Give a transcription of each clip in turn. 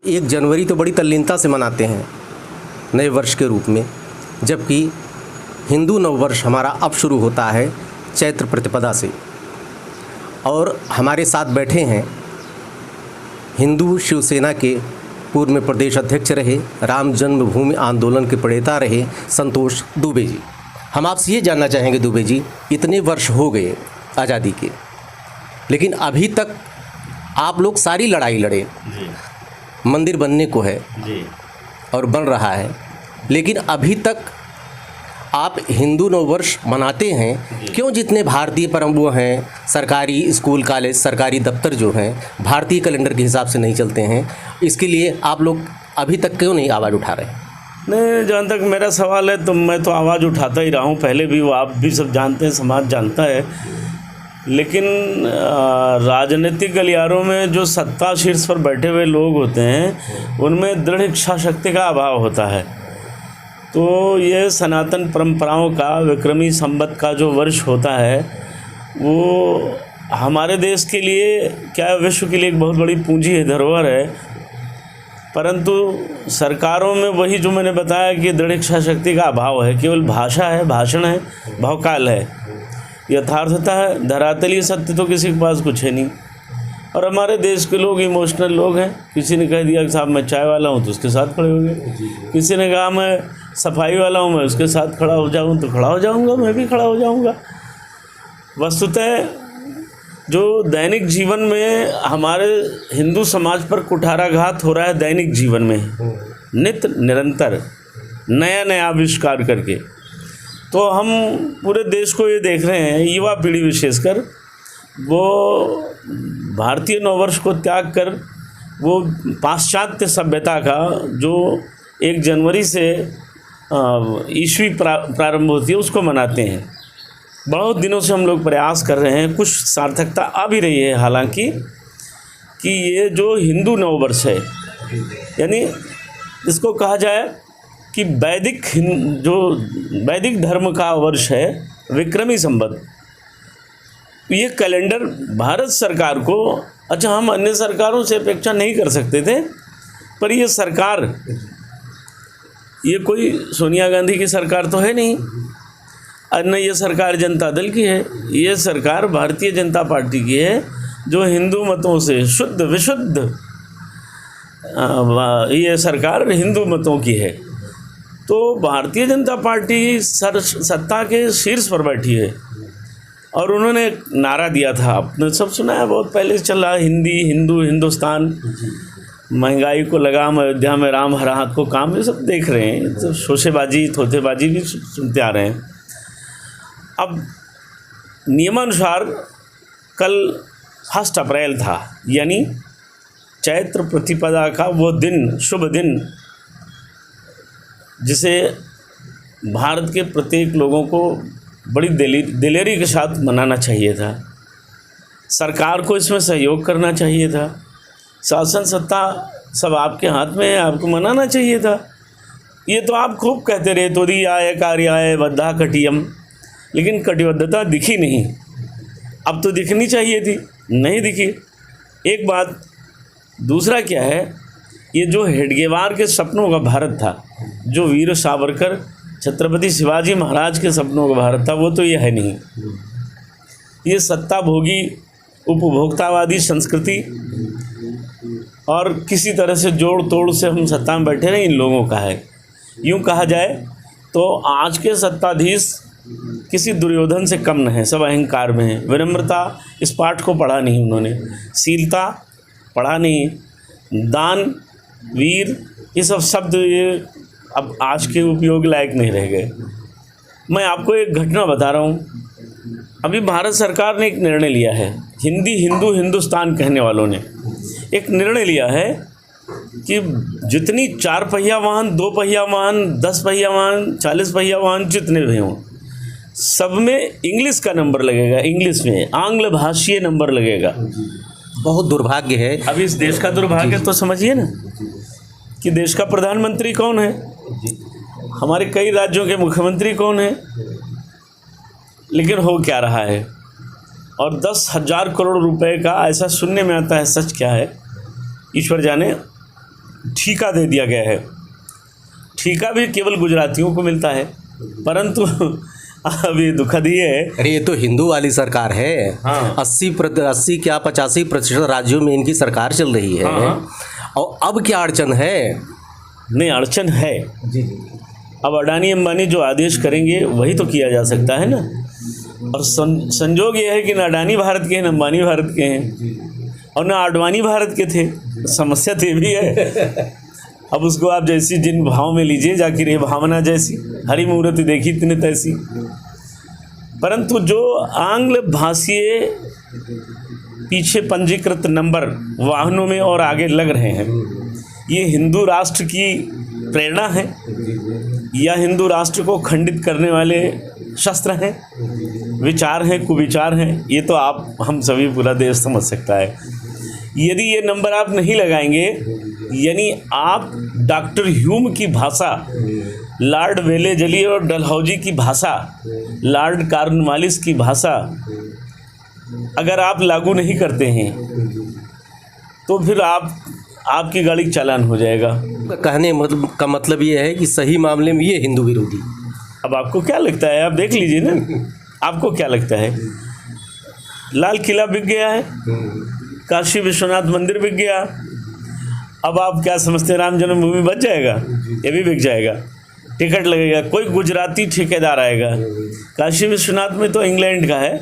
1 जनवरी तो बड़ी तल्लीनता से मनाते हैं नए वर्ष के रूप में, जबकि हिंदू नववर्ष हमारा अब शुरू होता है चैत्र प्रतिपदा से। और हमारे साथ बैठे हैं हिंदू शिवसेना के पूर्व में प्रदेश अध्यक्ष रहे, राम जन्मभूमि आंदोलन के प्रणेता रहे संतोष दुबे जी। हम आपसे ये जानना चाहेंगे दुबे जी, इतने वर्ष हो गए आज़ादी के, लेकिन अभी तक आप लोग सारी लड़ाई लड़े, मंदिर बनने को है जी और बन रहा है, लेकिन अभी तक आप हिंदू नववर्ष मनाते हैं क्यों? जितने भारतीय परम वो हैं, सरकारी स्कूल कॉलेज सरकारी दफ्तर जो हैं भारतीय कैलेंडर के हिसाब से नहीं चलते हैं, इसके लिए आप लोग अभी तक क्यों नहीं आवाज़ उठा रहे? नहीं, जहाँ तक मेरा सवाल है तो मैं तो आवाज़ उठाता ही रहा हूँ, पहले भी, वो आप भी सब जानते हैं, समाज जानता है। लेकिन राजनीतिक गलियारों में जो सत्ता शीर्ष पर बैठे हुए लोग होते हैं उनमें दृढ़ इच्छा शक्ति का अभाव होता है। तो ये सनातन परंपराओं का विक्रमी संवत का जो वर्ष होता है वो हमारे देश के लिए क्या, विश्व के लिए एक बहुत बड़ी पूंजी है, धरोहर है। परंतु सरकारों में वही जो मैंने बताया कि दृढ़ इच्छा शक्ति का अभाव है, केवल भाषा है, भाषण है, भौकाल है। यथार्थता है, धरातलीय सत्य तो किसी के पास कुछ है नहीं। और हमारे देश के लोग इमोशनल लोग हैं। किसी ने कह दिया कि साहब मैं चाय वाला हूँ तो उसके साथ खड़े हो गए, किसी ने कहा मैं सफाई वाला हूँ, मैं उसके साथ खड़ा हो जाऊँ तो खड़ा हो जाऊँगा, मैं भी खड़ा हो जाऊँगा। वस्तुतः जो दैनिक जीवन में हमारे हिंदू समाज पर कुठाराघात हो रहा है, दैनिक जीवन में नित्य निरंतर नया नया आविष्कार करके, तो हम पूरे देश को ये देख रहे हैं, युवा पीढ़ी विशेषकर, वो भारतीय नववर्ष को त्याग कर वो पाश्चात्य सभ्यता का जो 1 जनवरी से ईस्वी प्रारंभ होती है उसको मनाते हैं। बहुत दिनों से हम लोग प्रयास कर रहे हैं, कुछ सार्थकता आ भी रही है हालांकि, कि ये जो हिंदू नववर्ष है, यानी इसको कहा जाए कि जो वैदिक धर्म का वर्ष है, विक्रमी संवत, ये कैलेंडर भारत सरकार को, अच्छा हम अन्य सरकारों से अपेक्षा नहीं कर सकते थे, पर ये सरकार, ये कोई सोनिया गांधी की सरकार तो है नहीं, और न ये सरकार जनता दल की है, ये सरकार भारतीय जनता पार्टी की है, जो हिंदू मतों से शुद्ध विशुद्ध, ये सरकार हिंदू मतों की है। तो भारतीय जनता पार्टी सत्ता के शीर्ष पर बैठी है और उन्होंने एक नारा दिया था, आपने सब सुना है, बहुत पहले चल रहा, हिंदी हिंदू हिंदुस्तान, महंगाई को लगाम, अयोध्या में राम हर हाथ को काम, ये सब देख रहे हैं, तो शोशेबाजी थोथेबाजी भी सुनते आ रहे हैं। अब नियमानुसार कल 1 अप्रैल था, यानी चैत्र प्रतिपदा का वो दिन, शुभ दिन, जिसे भारत के प्रत्येक लोगों को बड़ी दिलेरी के साथ मनाना चाहिए था। सरकार को इसमें सहयोग करना चाहिए था। शासन सत्ता सब आपके हाथ में है, आपको मनाना चाहिए था। ये तो आप खूब कहते रहे, तोदीयाय कार्याय बद्धा कटियम, लेकिन कटिबद्धता दिखी नहीं। अब तो दिखनी चाहिए थी, नहीं दिखी, एक बात। दूसरा क्या है, ये जो हेडगेवार के सपनों का भारत था, जो वीर सावरकर छत्रपति शिवाजी महाराज के सपनों का भारत था, वो तो ये है नहीं। ये सत्ता भोगी उपभोक्तावादी संस्कृति और किसी तरह से जोड़ तोड़ से हम सत्ता में बैठे नहीं, इन लोगों का है। यूँ कहा जाए तो आज के सत्ताधीश किसी दुर्योधन से कम न है, सब अहंकार में है। विनम्रता, इस पाठ को पढ़ा नहीं उन्होंने, शीलता पढ़ा नहीं, दान, वीर, ये सब शब्द ये अब आज के उपयोग लायक नहीं रह गए। मैं आपको एक घटना बता रहा हूँ। अभी भारत सरकार ने एक निर्णय लिया है, हिंदी हिंदू हिंदुस्तान कहने वालों ने एक निर्णय लिया है कि जितनी 4 पहिया वाहन, 2 पहिया वाहन, 10 पहिया वाहन, 40 पहिया वाहन जितने भी हों, सब में इंग्लिश का नंबर लगेगा, इंग्लिश में आंग्ल भाषीय नंबर लगेगा। बहुत दुर्भाग्य है। अभी इस देश का दुर्भाग्य तो समझिए ना, कि देश का प्रधानमंत्री कौन है, हमारे कई राज्यों के मुख्यमंत्री कौन है, लेकिन हो क्या रहा है। और 10,000 करोड़ रुपए का ऐसा सुनने में आता है, सच क्या है ईश्वर जाने, ठीका दे दिया गया है। ठीका भी केवल गुजरातियों को मिलता है, परंतु अब ये दुखद ही है। अरे ये तो हिंदू वाली सरकार है। हाँ। 80 क्या 85% राज्यों में इनकी सरकार चल रही है। हाँ। और अब क्या अड़चन है? नहीं, अड़चन है। जी। अब अडानी अंबानी जो आदेश करेंगे वही तो किया जा सकता है ना। और संजोग ये है कि ना अडानी भारत के हैं, ना अंबानी भारत के हैं, और ना आडवाणी भारत के थे। समस्या तो ये भी है। अब उसको आप जैसी जिन भाव में लीजिए, जाकर ये भावना जैसी, हरी मूर्त देखी इतने तैसी। परंतु जो आंग्ल भाषीय पीछे पंजीकृत नंबर वाहनों में और आगे लग रहे हैं, ये हिंदू राष्ट्र की प्रेरणा है या हिंदू राष्ट्र को खंडित करने वाले शस्त्र हैं, विचार हैं, कुविचार हैं? ये तो आप हम सभी पूरा देश समझ सकता है। यदि ये नंबर आप नहीं लगाएंगे, यानी आप डॉक्टर ह्यूम की भाषा, लॉर्ड वेलेजली और डलहौजी की भाषा, लॉर्ड कॉर्नवालिस की भाषा अगर आप लागू नहीं करते हैं तो फिर आपकी गाड़ी चालान हो जाएगा। कहने का मतलब ये है कि सही मामले में ये हिंदू विरोधी। अब आपको क्या लगता है? आप देख लीजिए ना, आपको क्या लगता है? लाल किला बिक गया है, काशी विश्वनाथ मंदिर बिक गया, अब आप क्या समझते हैं राम जन्मभूमि बच जाएगा? ये भी बिक जाएगा। टिकट लगेगा, कोई गुजराती ठेकेदार आएगा। काशी विश्वनाथ में तो इंग्लैंड का है,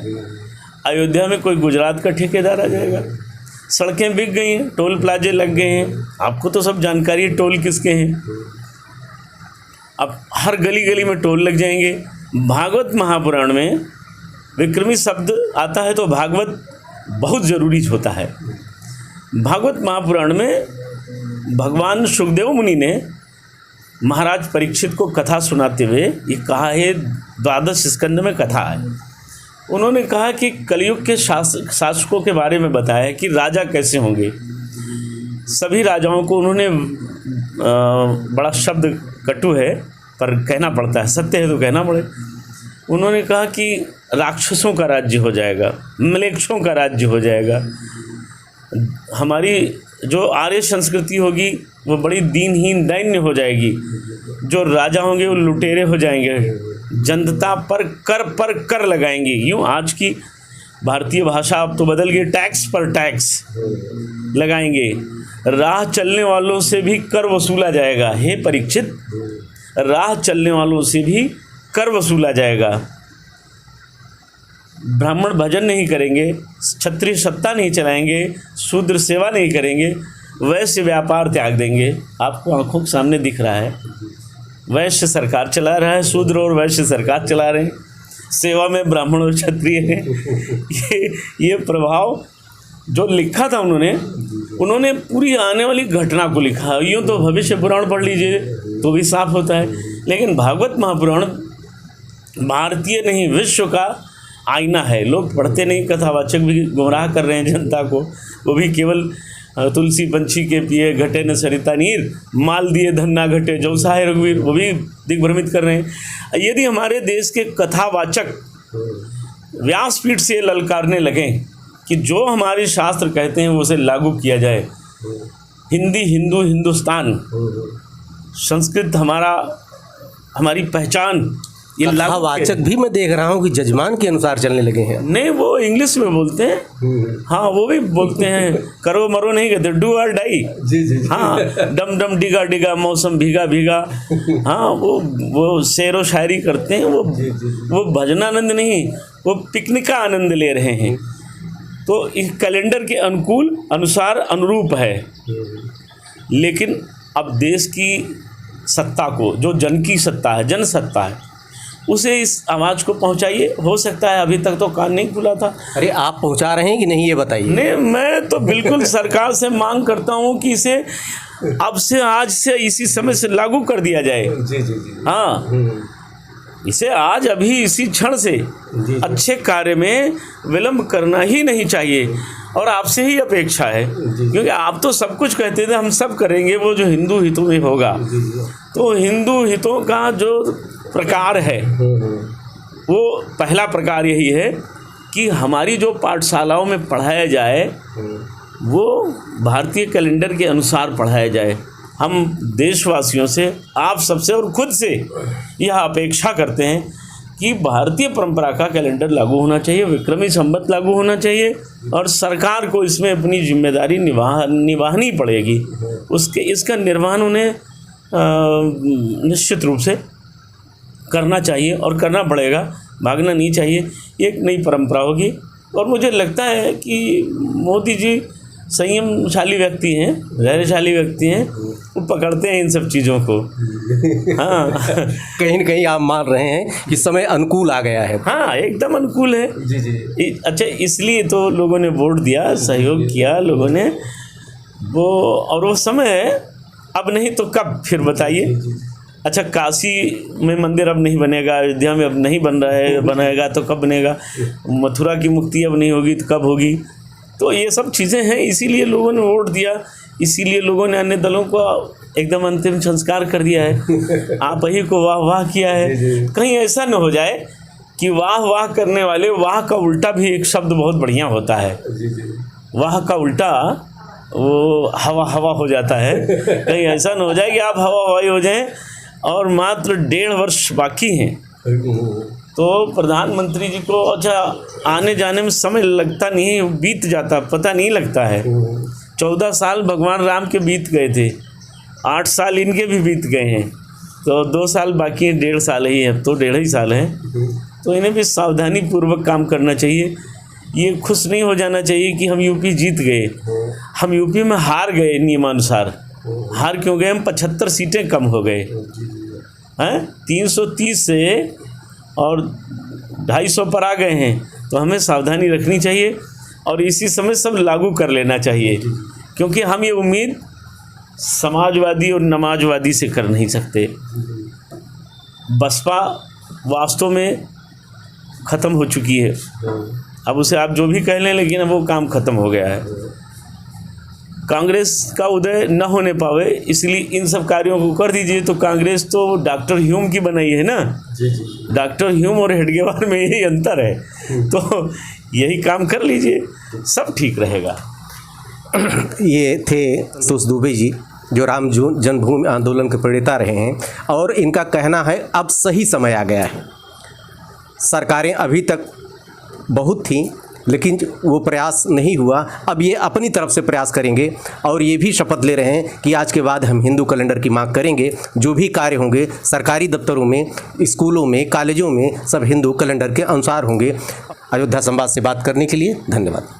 अयोध्या में कोई गुजरात का ठेकेदार आ जाएगा। सड़कें बिक गई हैं, टोल प्लाजे लग गए हैं, आपको तो सब जानकारी है टोल किसके हैं। अब हर गली गली में टोल लग जाएंगे। भागवत महापुराण में विक्रमी शब्द आता है तो भागवत बहुत ज़रूरी होता है। भागवत महापुराण में भगवान सुखदेव मुनि ने महाराज परीक्षित को कथा सुनाते हुए ये कहा है, 12 स्कंद में कथा है। उन्होंने कहा कि कलयुग के शासकों के बारे में बताया कि राजा कैसे होंगे। सभी राजाओं को उन्होंने बड़ा शब्द कटु है पर कहना पड़ता है, सत्य है तो कहना पड़े। उन्होंने कहा कि राक्षसों का राज्य हो जाएगा, म्लेच्छों का राज्य हो जाएगा, हमारी जो आर्य संस्कृति होगी वो बड़ी दीनहीन दैन्य हो जाएगी, जो राजा होंगे वो लुटेरे हो जाएंगे, जनता पर कर लगाएंगे। यूँ आज की भारतीय भाषा अब तो बदल गई, टैक्स पर टैक्स लगाएंगे, राह चलने वालों से भी कर वसूला जाएगा। हे परीक्षित, राह चलने वालों से भी कर वसूला जाएगा। ब्राह्मण भजन नहीं करेंगे, क्षत्रिय सत्ता नहीं चलाएंगे, शूद्र सेवा नहीं करेंगे, वैश्य व्यापार त्याग देंगे। आपको आंखों के सामने दिख रहा है, वैश्य सरकार चला रहा है, शूद्र और वैश्य सरकार चला रहे हैं, सेवा में ब्राह्मण और क्षत्रिय हैं। ये प्रभाव जो लिखा था उन्होंने पूरी आने वाली घटना को लिखा। यूँ तो भविष्य पुराण पढ़ लीजिए तो भी साफ होता है, लेकिन भागवत महापुराण भारतीय नहीं विश्व का आईना है। लोग पढ़ते नहीं, कथावाचक भी गुमराह कर रहे हैं जनता को, वो भी केवल तुलसी पंछी के पिए घटे न सरिता नीर, माल दिए धन ना घटे जो साहे रघुवीर, वो भी दिग्भ्रमित कर रहे हैं। यदि हमारे देश के कथावाचक व्यासपीठ से ललकारने लगें कि जो हमारे शास्त्र कहते हैं उसे लागू किया जाए, हिंदी, हिंदू, हिंदुस्तान, संस्कृत हमारी पहचान, ये कथावाचक भी मैं देख रहा हूँ कि जजमान के अनुसार चलने लगे हैं। नहीं, वो इंग्लिश में बोलते हैं। हाँ, वो भी बोलते हैं, करो मरो नहीं कहते, डू और डाई। जी। हाँ, डम डम डिगा डिगा मौसम भीगा भीगा। हाँ, वो शेर व शायरी करते हैं। वो भजनानंद नहीं, वो पिकनिक का आनंद ले रहे हैं। तो इस कैलेंडर के अनुसार अनुरूप है, लेकिन अब देश की सत्ता को, जो जन की सत्ता है, जन सत्ता है, उसे इस आवाज़ को पहुंचाइए। हो सकता है अभी तक तो कान नहीं खुला था। अरे आप पहुंचा रहे हैं कि नहीं, ये बताइए। नहीं, मैं तो बिल्कुल सरकार से मांग करता हूं कि इसे अब से, आज से, इसी समय से लागू कर दिया जाए। जी। हाँ, इसे आज अभी इसी क्षण से अच्छे कार्य में विलंब करना ही नहीं चाहिए। और आपसे ही अपेक्षा है, क्योंकि आप तो सब कुछ कहते थे हम सब करेंगे, वो जो हिंदू हितों में होगा। तो हिंदू हितों का जो प्रकार है, वो पहला प्रकार यही है कि हमारी जो पाठशालाओं में पढ़ाया जाए वो भारतीय कैलेंडर के अनुसार पढ़ाया जाए। हम देशवासियों से, आप सबसे और खुद से यह अपेक्षा करते हैं कि भारतीय परंपरा का कैलेंडर लागू होना चाहिए, विक्रमी संवत लागू होना चाहिए और सरकार को इसमें अपनी जिम्मेदारी निभानी पड़ेगी। इसका निर्वहन उन्हें निश्चित रूप से करना चाहिए और करना पड़ेगा, भागना नहीं चाहिए। एक नई परंपरा होगी और मुझे लगता है कि मोदी जी संयमशाली व्यक्ति हैं, धैर्यशाली व्यक्ति हैं, वो पकड़ते हैं इन सब चीज़ों को। हाँ कहीं न कहीं आप मान रहे हैं कि समय अनुकूल आ गया है। हाँ, एकदम अनुकूल है। जी जी। अच्छा, इसलिए तो लोगों ने वोट दिया, सहयोग किया लोगों ने वो, और वो समय अब नहीं तो कब, फिर बताइए। अच्छा, काशी में मंदिर अब नहीं बनेगा, अयोध्या में अब नहीं बन रहा है, बनेगा तो कब बनेगा, मथुरा की मुक्ति अब नहीं होगी तो कब होगी। तो ये सब चीज़ें हैं, इसीलिए लोगों ने वोट दिया, इसीलिए लोगों ने अन्य दलों को एकदम अंतिम संस्कार कर दिया है, आप ही को वाह वाह किया है। कहीं ऐसा न हो जाए कि वाह वाह करने वाले, वाह का उल्टा भी एक शब्द बहुत बढ़िया होता है, वाह का उल्टा वो हवा हवा हो जाता है। कहीं ऐसा न हो जाए कि आप हवा हवाई हो जाएं और मात्र 1.5 वर्ष बाकी हैं तो प्रधानमंत्री जी को अच्छा आने जाने में समय लगता नहीं, बीत जाता, पता नहीं लगता है। 14 साल भगवान राम के बीत गए थे, 8 साल इनके भी बीत गए हैं, तो 2 साल बाकी हैं, 1.5 साल ही है, तो 1.5 ही साल हैं। तो इन्हें भी सावधानी पूर्वक काम करना चाहिए। ये खुश नहीं हो जाना चाहिए कि हम यूपी जीत गए। हम यूपी में हार गए नियमानुसार। हार क्यों गए? हम 75 सीटें कम हो गए हैं, 330 से और 250 पर आ गए हैं। तो हमें सावधानी रखनी चाहिए और इसी समय सब लागू कर लेना चाहिए, क्योंकि हम ये उम्मीद समाजवादी और नमाजवादी से कर नहीं सकते। बसपा वास्तव में ख़त्म हो चुकी है, अब उसे आप जो भी कह लें, लेकिन अब वो काम ख़त्म हो गया है। कांग्रेस का उदय न होने पावे, इसलिए इन सब कार्यों को कर दीजिए। तो कांग्रेस तो डॉक्टर ह्यूम की बनाई है ना, डॉक्टर ह्यूम और हेडगेवार में यही अंतर है, तो यही काम कर लीजिए, सब ठीक रहेगा। ये थे संतोष दुबे जी, जो राम जन्मभूमि आंदोलन के प्रणेता रहे हैं, और इनका कहना है अब सही समय आ गया है। सरकारें अभी तक बहुत थीं, लेकिन वो प्रयास नहीं हुआ। अब ये अपनी तरफ से प्रयास करेंगे और ये भी शपथ ले रहे हैं कि आज के बाद हम हिंदू कैलेंडर की मांग करेंगे। जो भी कार्य होंगे सरकारी दफ्तरों में, स्कूलों में, कॉलेजों में, सब हिंदू कैलेंडर के अनुसार होंगे। अयोध्या संवाद से बात करने के लिए धन्यवाद।